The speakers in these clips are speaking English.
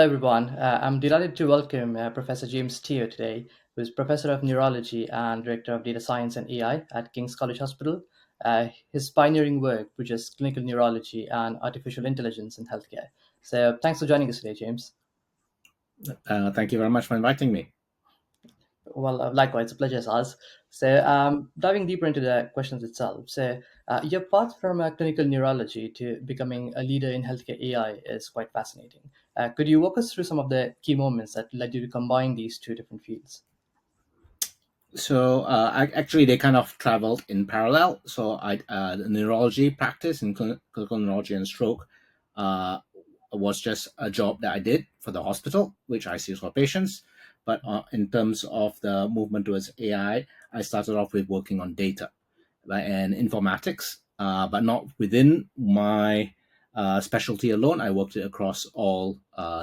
Hello, everyone. I'm delighted to welcome Professor James Teo today, who is Professor of Neurology and Director of Data Science and AI at King's College Hospital. His pioneering work, which is clinical neurology and artificial intelligence in healthcare. So, thanks for joining us today, James. Thank you very much for inviting me. Well, likewise, it's a pleasure as ours. So, diving deeper into the questions itself. So, your path from clinical neurology to becoming a leader in healthcare AI is quite fascinating. Could you walk us through some of the key moments that led you to combine these two different fields? Actually, they kind of traveled in parallel. So the neurology practice in clinical neurology and stroke uh, was just a job that I did for the hospital, which I see for patients. But in terms of the movement towards I started off with working on data, right, and informatics, but not within my specialty alone. I worked it across all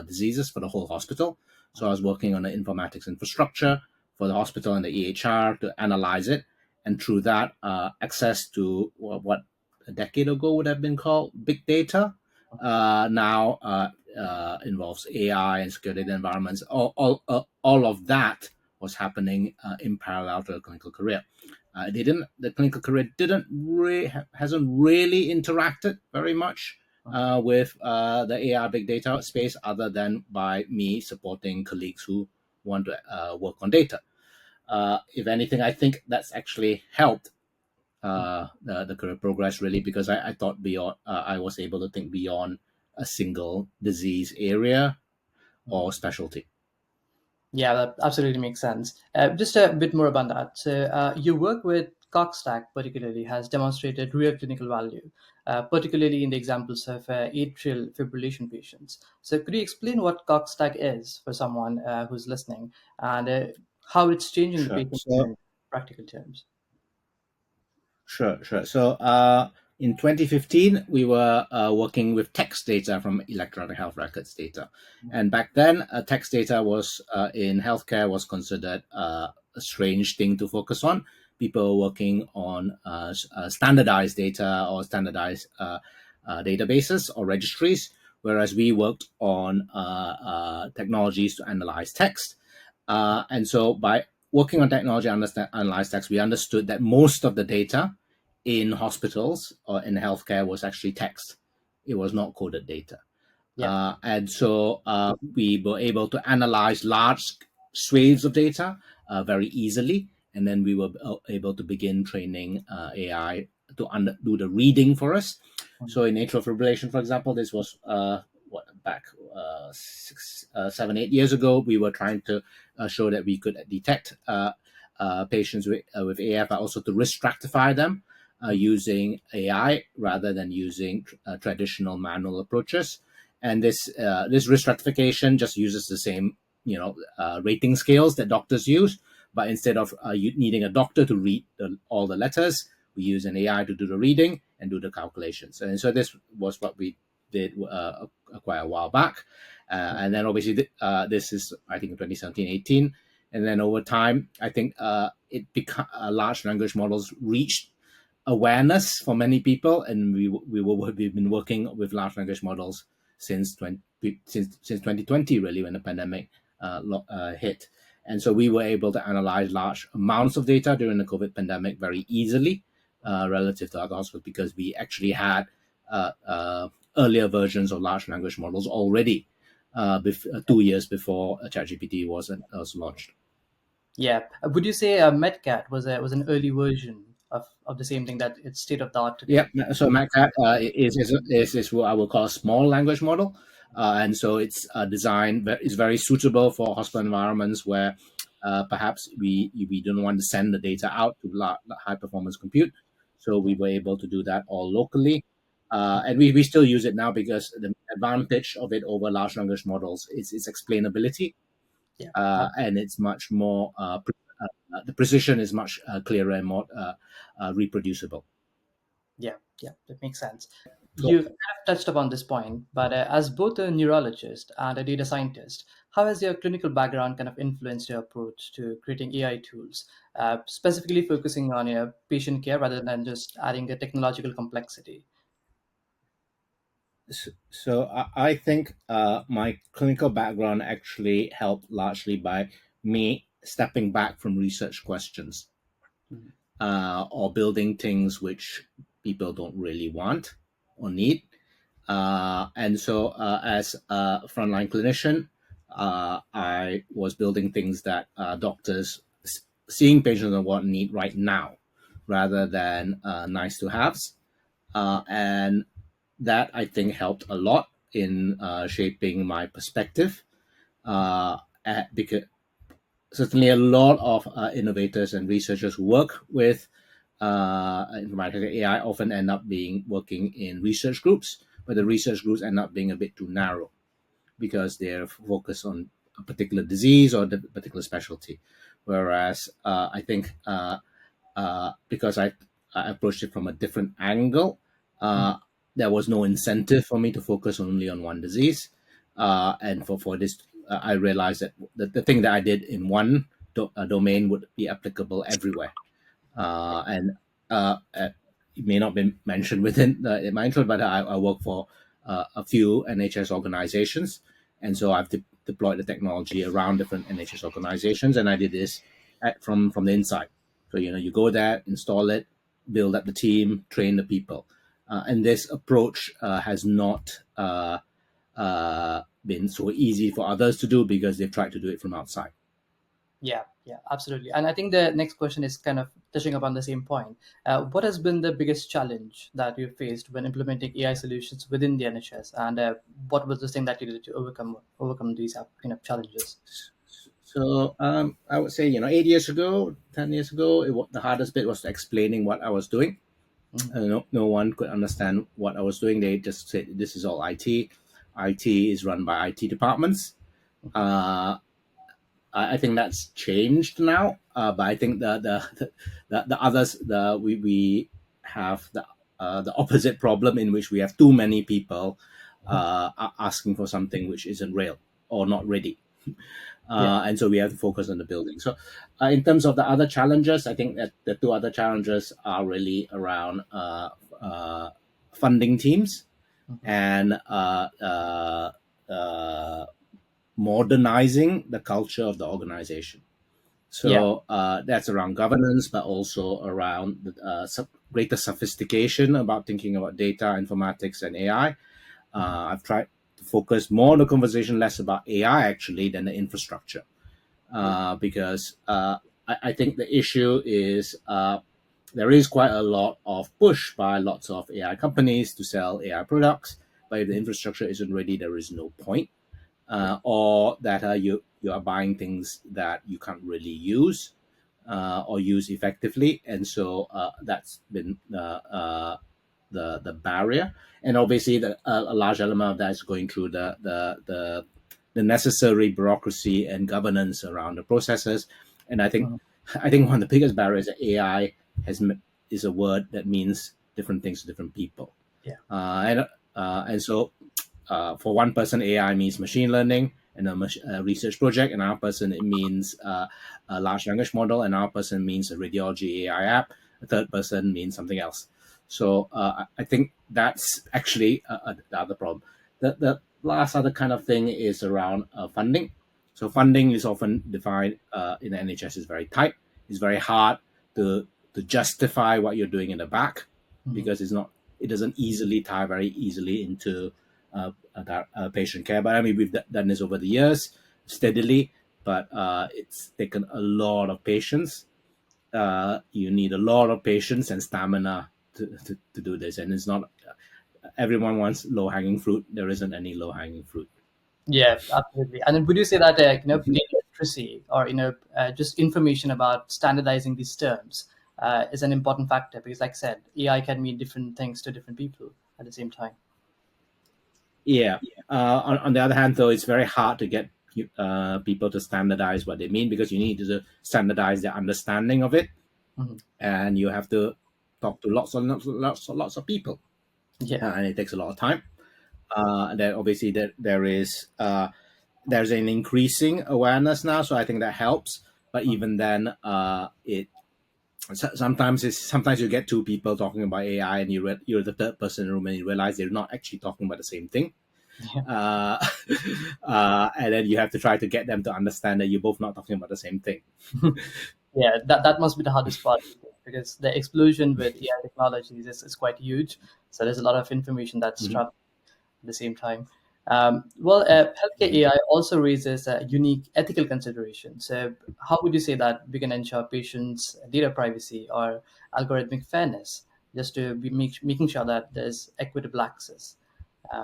diseases for the whole hospital. So I was working on the informatics infrastructure for the hospital and the EHR to analyze it, and through that, access to what a decade ago would have been called big data. Now involves AI and security environments. All of that was happening in parallel to a clinical career. The clinical career hasn't really interacted very much with the AI big data space, other than by me supporting colleagues who want to work on data. If anything, I think that's actually helped the career progress, really, because I thought beyond. I was able to think beyond a single disease area or specialty. Yeah, that absolutely makes sense. Just a bit more about that. So, your work with Coxstack particularly has demonstrated real clinical value, particularly in the examples of atrial fibrillation patients. So, could you explain what Coxstack is for someone who's listening and how it's changing the Sure. patient So in practical terms? Sure. In 2015, we were working with text data from electronic health records data, and back then, text data was in healthcare was considered a strange thing to focus on. People were working on standardized data or standardized databases or registries, whereas we worked on technologies to analyze text. And so by working on technology, analyze text, we understood that most of the data in hospitals or in healthcare was actually text. It was not coded data. Yeah. And so we were able to analyze large swathes of data very easily. And then we were able to begin training AI to do the reading for us. So in atrial fibrillation, for example, this was back 7, 8 years ago. We were trying to show that we could detect patients with AF, but also to risk stratify them using AI rather than using traditional manual approaches. And this risk stratification just uses the same rating scales that doctors use, but instead of needing a doctor to read all the letters, we use an AI to do the reading and do the calculations. And so this was what we did quite a while back. And then obviously this is, I think, 2017-18. And then over time, I think large language models reached awareness for many people, and we've been working with large language models since 2020, really, when the pandemic hit. And so we were able to analyze large amounts of data during the COVID pandemic very easily relative to other hospitals, because we actually had earlier versions of large language models already 2 years before ChatGPT was launched. Yeah. Would you say Metcat was an early version of the same thing that it's state of the art Yeah, today? so MACAT is what I would call a small language model, and so it's designed is very suitable for hospital environments where perhaps we don't want to send the data out to high performance compute. So we were able to do that all locally, and we still use it now because the advantage of it over large language models is its explainability, Yeah. and it's much more the precision is much clearer and more reproducible. Yeah, yeah, that makes sense. So You've kind of touched upon this point, but as both a neurologist and a data scientist, how has your clinical background kind of influenced your approach to creating AI tools, specifically focusing on patient care rather than just adding a technological complexity? So I think my clinical background actually helped largely by me stepping back from research questions, Mhm. or building things which people don't really want or need. And so, as a frontline clinician, I was building things that doctors seeing patients on what need right now, rather than nice to haves. And that I think helped a lot in shaping my perspective. Because certainly a lot of innovators and researchers who work with informatics and AI often end up being working in research groups, but the research groups end up being a bit too narrow because they're focused on a particular disease or the particular specialty. Whereas I think because I approached it from a different angle, Mhm. there was no incentive for me to focus only on one disease. And for this, I realized that the thing that I did in one domain would be applicable everywhere. And it may not be mentioned within in my intro, but I work for a few NHS organizations, and so I've deployed the technology around different NHS organizations, and I did this from the inside. So you go there, install it, build up the team, train the people, and this approach has not been so easy for others to do because they've tried to do it from outside. Yeah, yeah, absolutely. And I think the next question is kind of touching upon the same point. What has been the biggest challenge that you faced when implementing AI solutions within the NHS, and what was the thing that you did to overcome these challenges? So I would say 8 years ago, 10 years ago, the hardest bit was explaining what I was doing. Mhm. No one could understand what I was doing. They just said this is all IT. IT is run by IT departments. Uh, I think that's changed now, but I think the others we have the opposite problem in which we have too many people asking for something which isn't real or not ready. Yeah. And so we have to focus on the building. So, in terms of the other challenges, I think that the two other challenges are really around uh, funding teams Mhm. and uh, modernizing the culture of the organization. Yeah. So that's around governance, but also around greater sophistication about thinking about data, informatics, and AI. Mhm. I've tried to focus more on the conversation, less about AI actually than the infrastructure, Yeah. because I think the issue is there is quite a lot of push by lots of AI companies to sell AI products, but if the infrastructure isn't ready, there is no point. Or that you are buying things that you can't really use or use effectively, and so that's been the barrier. And obviously, a large element of that is going through the necessary bureaucracy and governance around the processes. And Mhm. I think one of the biggest barriers that AI has is a word that means different things to different people. Yeah. And so for one person, AI means machine learning and a research project. Another person, it means a large language model. Another person means a radiology AI app. A third person means something else. So I think that's actually the other problem. The last other kind of thing is around funding. So funding is often defined in the NHS is very tight. It's very hard to justify what you're doing in the back Mhm. because it doesn't easily tie very easily into patient care. But I mean, we've done this over the years steadily, but it's taken a lot of patience. You need a lot of patience and stamina to do this, and it's not everyone wants low hanging fruit. There isn't any low hanging fruit. Yeah, absolutely. And then would you say that data literacy, or just information about standardizing these terms is an important factor? Because, like I said, AI can mean different things to different people at the same time. Yeah. On the other hand, though, it's very hard to get people to standardize what they mean because you need to standardize their understanding of it, Mhm. and you have to talk to lots of people, Yeah. and it takes a lot of time. Then obviously there's an increasing awareness now, so I think that helps. But Mhm. even then, sometimes you get two people talking about AI, and you're the third person in the room, and you realize they're not actually talking about the same thing. Yeah. Uh, and then you have to try to get them to understand that you're both not talking about the same thing. Yeah, that must be the hardest part, because the explosion with AI technologies is quite huge. So there's a lot of information that's Mhm. trapped at the same time. Well, healthcare Mhm. AI also raises a unique ethical consideration. So, how would you say that we can ensure patients' data privacy or algorithmic fairness, just to be making sure that there's equitable access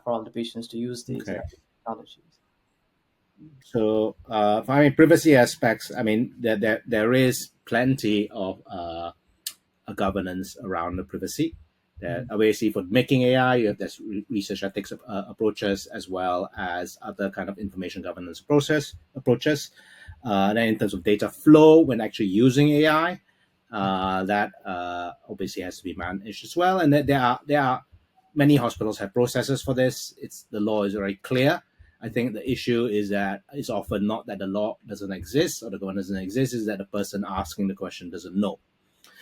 for all the patients to use these Okay. technologies? So, I mean, privacy aspects. I mean, there is plenty of governance around the privacy. That Mhm. obviously for making AI, you have this research ethics approaches, as well as other kind of information governance approaches. Then in terms of data flow when actually using AI, that obviously has to be managed as well. And there are many hospitals have processes for this. It's the law is very clear. I think the issue is that it's often not that the law doesn't exist or the governance doesn't exist, is that the person asking the question doesn't know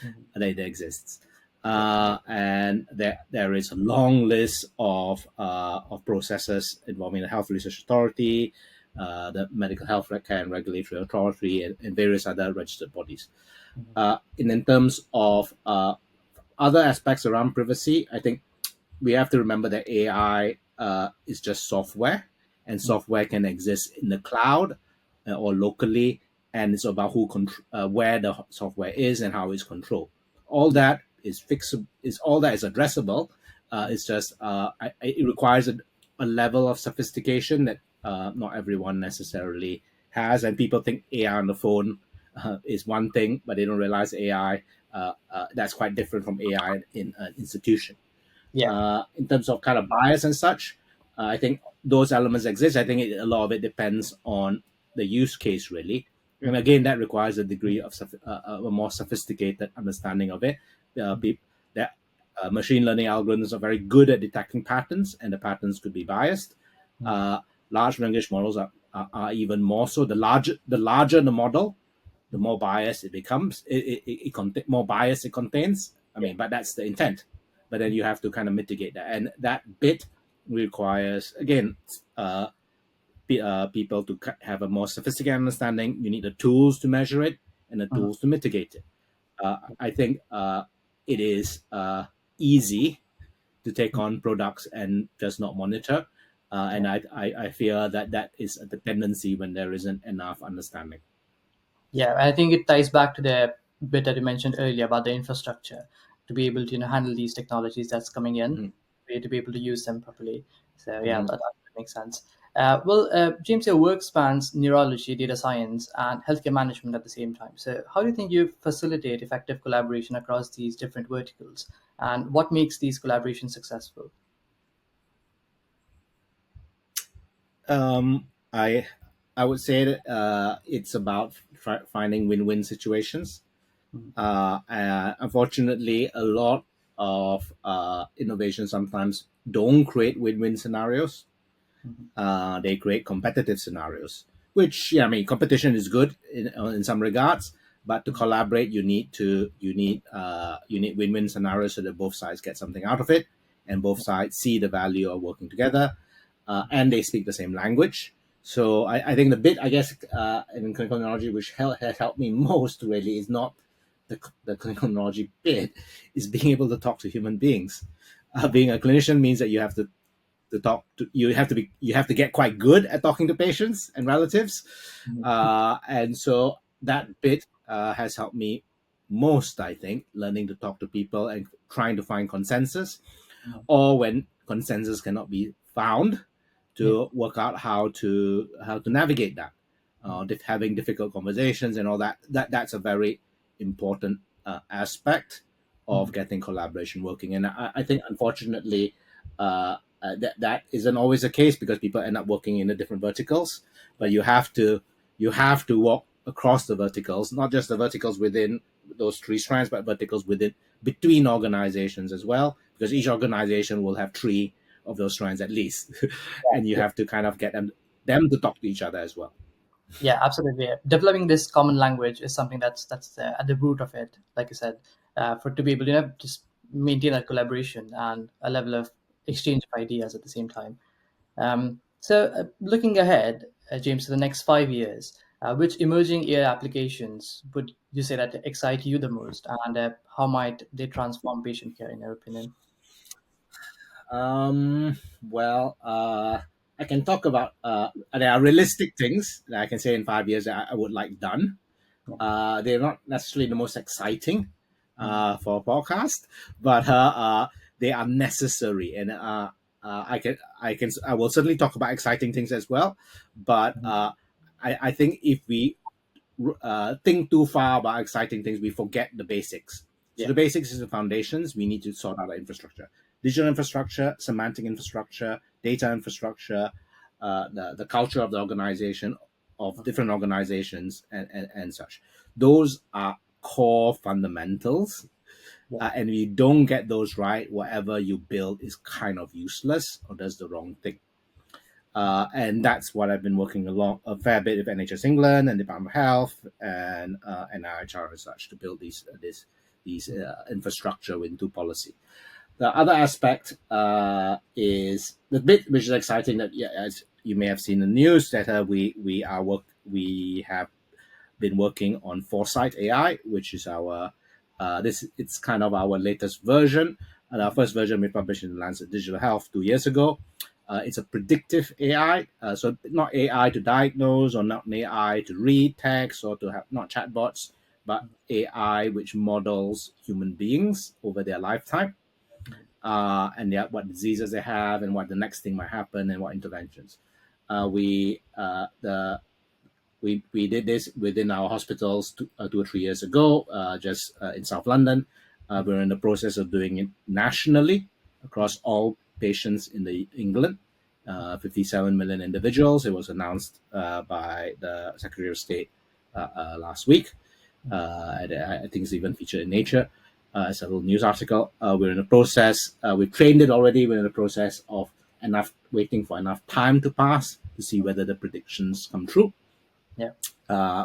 Mhm. that it exists. Yeah. And there is a long list of processes involving the Health Research Authority, the Medical Health Care and Regulatory Authority, and various other registered bodies. Mhm. In terms of other aspects around privacy, I think we have to remember that AI is just software, and Mhm. software can exist in the cloud or locally, and it's about where the software is and how it's controlled. All that is fixable. Is all that is addressable. It's just it requires a level of sophistication that not everyone necessarily has, and people think AI on the phone is one thing, but they don't realize AI that's quite different from AI in an institution. Yeah. In terms of kind of bias and such, I think those elements exist. I think a lot of it depends on the use case, really. And Mhm. again, that requires a degree of a more sophisticated understanding of it. Mhm. That machine learning algorithms are very good at detecting patterns, and the patterns could be biased. Mhm. Uh, Large language models are even more so. The larger the model, the more bias it becomes. More bias it contains. I Yeah. mean, but that's the intent. But then you have to kind of mitigate that, and that bit requires again people to have a more sophisticated understanding. You need the tools to measure it and the Mhm. tools to mitigate it. I think it is easy to take on products and just not monitor. Yeah. And I fear that that is a tendency when there isn't enough understanding. Yeah, I think it ties back to the bit that you mentioned earlier about the infrastructure to be able to handle these technologies that's coming in, Mhm. to be able to use them properly. So yeah, Mhm. that makes sense. Well, James, your work spans neurology, data science, and healthcare management at the same time. So how do you think you facilitate effective collaboration across these different verticals, and what makes these collaborations successful? I would say that it's about finding win-win situations. Mhm. Unfortunately, a lot of innovation sometimes don't create win-win scenarios. Mhm. They create competitive scenarios, which, yeah, I mean, competition is good in some regards, but to Mhm. collaborate, you need win-win scenarios so that both sides get something out of it, and both sides see the value of working together, and they speak the same language. So I think the bit, I guess, in clinical neurology, which has helped me most really is not the clinical neurology bit, is being able to talk to human beings. Yeah. Being a clinician means that you have to get quite good at talking to patients and relatives, Mhm. and so that bit has helped me most, I think, learning to talk to people and trying to find consensus, Mhm. or when consensus cannot be found, Yeah. to work out how to navigate that, Mhm. having difficult conversations and all that. That's a very important aspect of Mhm. getting collaboration working. And I think, unfortunately, that isn't always the case because people end up working in the different verticals. Yeah. But you have to walk across the verticals, not just the verticals within those three strands, but verticals within between organizations as well, because each organization will have three of those strands at least, and you Yeah. have to kind of get them to talk to each other as well. Yeah, absolutely. Developing this common language is something that's at the root of it. Like you said, for to be able to just maintain that collaboration and a level of exchange of ideas at the same time. Looking ahead, James, to the next 5 years, which emerging AI applications would you say that excite you the most, and how might they transform patient care, in your opinion? Well, I can talk about there are realistic things that I can say in 5 years that I would like done. Yeah. They're not necessarily the most exciting Mm. for a podcast, but they are necessary, and I will certainly talk about exciting things as well. But Mhm. I think if we think too far about exciting things, we forget the basics. So Yeah. the basics is the foundations. We need to sort out our infrastructure, digital infrastructure, semantic infrastructure, data infrastructure, the culture of the organization, of different organizations, and such. Those are core fundamentals. Yeah. And if you don't get those right, whatever you build is kind of useless or does the wrong thing. And that's what I've been working along a fair bit with NHS England and Department of Health and IHR and such to build these infrastructure into policy. The other aspect is the bit which is exciting that, yeah, as you may have seen in the news, that we have been working on Foresight AI, which is our this it's kind of our latest version. And our first version we published in Lancet Digital Health 2 years ago. It's a predictive AI, so not AI to diagnose or not AI to read text or to have not chatbots, but AI which models human beings over their lifetime, and what diseases they have and what the next thing might happen and what interventions. We did this within our hospitals 2 or 3 years ago, just in South London. We're in the process of doing it nationally across all patients in the England, 57 million individuals. It was announced by the Secretary of State last week. I think it's even featured in Nature as a little news article. We're in the process. We've trained it already. We're in the process of waiting for enough time to pass to see whether the predictions come true. Yeah.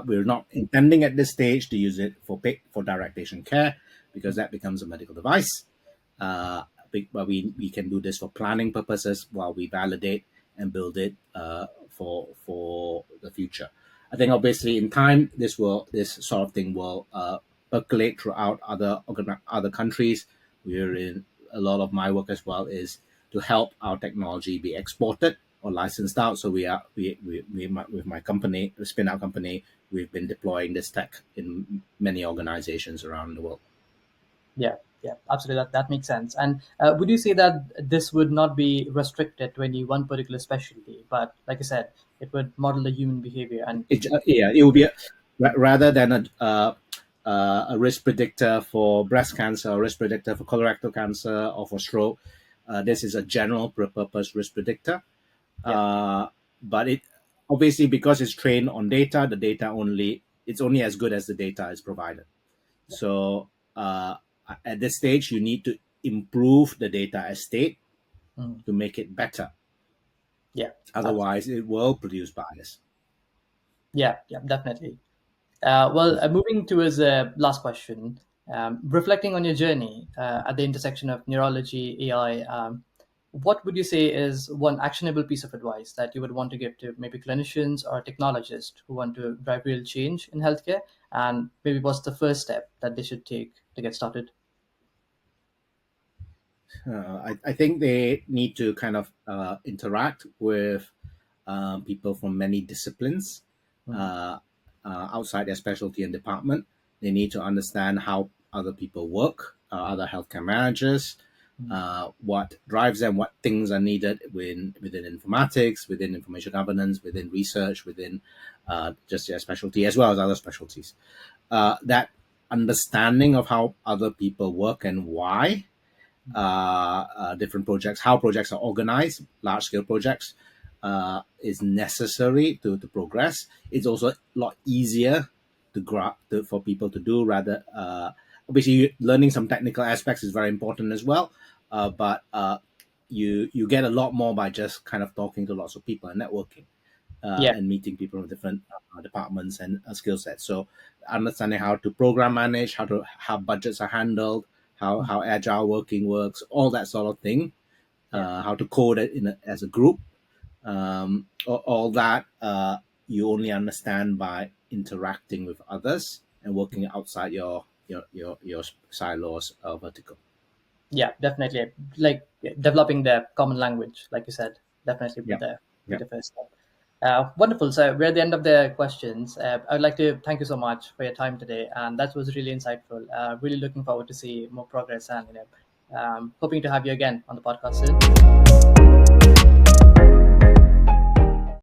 We're not intending at this stage to use it for direct patient care because that becomes a medical device. Uh, but we can do this for planning purposes while we validate and build it for the future. I think obviously in time this sort of thing will percolate throughout other countries. We're in a lot of my work as well is to help our technology be exported or licensed out. So with my company, the spin out company, we've been deploying this tech in many organizations around the world. Yeah, yeah, absolutely. That makes sense. And would you say that this would not be restricted to any one particular specialty, but like I said, it would model the human behavior and It will be rather than a risk predictor for breast cancer, a risk predictor for colorectal cancer, or for stroke. This is a general purpose risk predictor. yeah, But it obviously, because it's trained on data, it's only as good as the data is provided. So at this stage, you need to improve the data estate mm, to make it better. yeah, Otherwise, it will produce bias. yeah, yeah, definitely. Moving towards the last question, reflecting on your journey at the intersection of neurology, AI, what would you say is one actionable piece of advice that you would want to give to maybe clinicians or technologists who want to drive real change in healthcare? And maybe what's the first step that they should take to get started? I think they need to kind of interact with people from many disciplines Mm, uh, outside their specialty and department. They need to understand how other people work, other healthcare managers, mm, what drives them, what things are needed within informatics, within information governance, within research, within just their specialty, as well as other specialties. That understanding of how other people work and why different projects, how projects are organized, large scale projects, is necessary to progress. It's also a lot easier for people to do rather. Obviously, learning some technical aspects is very important as well, but you get a lot more by just kind of talking to lots of people and networking. Yeah. and meeting people from different departments and skill sets. So understanding how to program manage, how budgets are handled, Mm. how agile working works, all that sort of thing. Yeah. How to code it as a group. All that you only understand by interacting with others and working outside your silos vertical. Yeah, definitely. Like developing the common language, like you said, definitely Yeah, be yeah, the first step. Wonderful. So we're at the end of the questions. I'd like to thank you so much for your time today, and that was really insightful. Really looking forward to see more progress, and hoping to have you again on the podcast soon.